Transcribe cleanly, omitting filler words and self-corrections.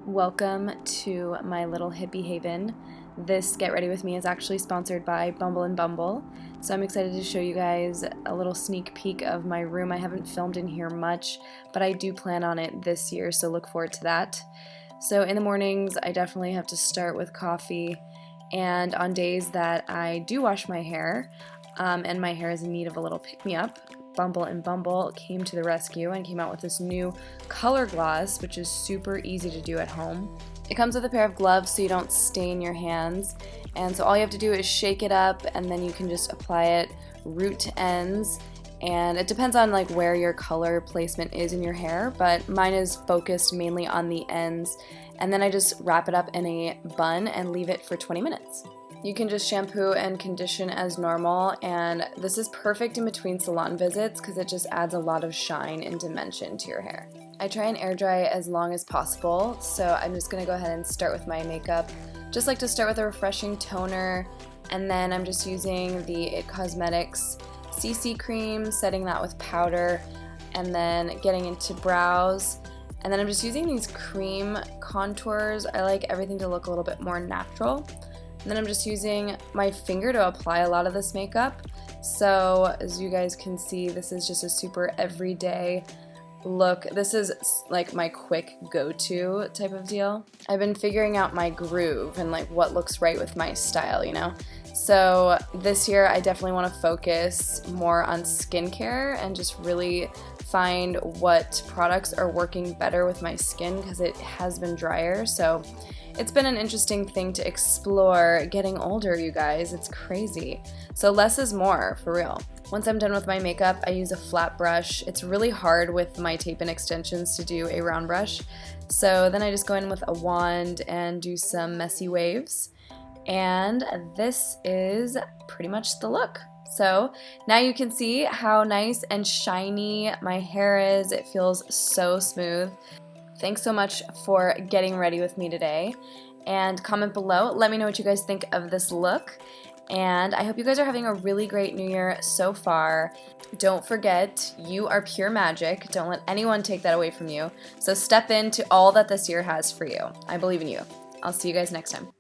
Welcome to my little hippie haven. This Get Ready With Me is actually sponsored by Bumble and Bumble, so I'm excited to show you guys a little sneak peek of my room. I haven't filmed in here much, but I do plan on it this year, so look forward to that. So in the mornings, I definitely have to start with coffee, and on days that I do wash my hair, and my hair is in need of a little pick-me-up, Bumble and Bumble came to the rescue and came out with this new color gloss, which is super easy to do at home. It comes with a pair of gloves so you don't stain your hands, and so all you have to do is shake it up and then you can just apply it root to ends. And it depends on like where your color placement is in your hair, but mine is focused mainly on the ends, and then I just wrap it up in a bun and leave it for 20 minutes. You can just shampoo and condition as normal, and this is perfect in between salon visits because it just adds a lot of shine and dimension to your hair. I try and air dry as long as possible, so I'm just going to go ahead and start with my makeup. Just like to start with a refreshing toner, and then I'm just using the It Cosmetics CC cream, setting that with powder, and then getting into brows. And then I'm just using these cream contours. I like everything to look a little bit more natural. And then I'm just using my finger to apply a lot of this makeup. So as you guys can see, this is just a super everyday look. This is like my quick go-to type of deal. I've been figuring out my groove and like what looks right with my style, you know? So this year I definitely want to focus more on skincare and just really find what products are working better with my skin because it has been drier. So it's been an interesting thing to explore getting older, you guys. It's crazy. So less is more, for real. Once I'm done with my makeup, I use a flat brush. It's really hard with my tape-in extensions to do a round brush. So then I just go in with a wand and do some messy waves. And this is pretty much the look. So now you can see how nice and shiny my hair is. It feels so smooth. Thanks so much for getting ready with me today, and comment below. Let me know what you guys think of this look, and I hope you guys are having a really great new year so far. Don't forget, you are pure magic. Don't let anyone take that away from you. So step into all that this year has for you. I believe in you. I'll see you guys next time.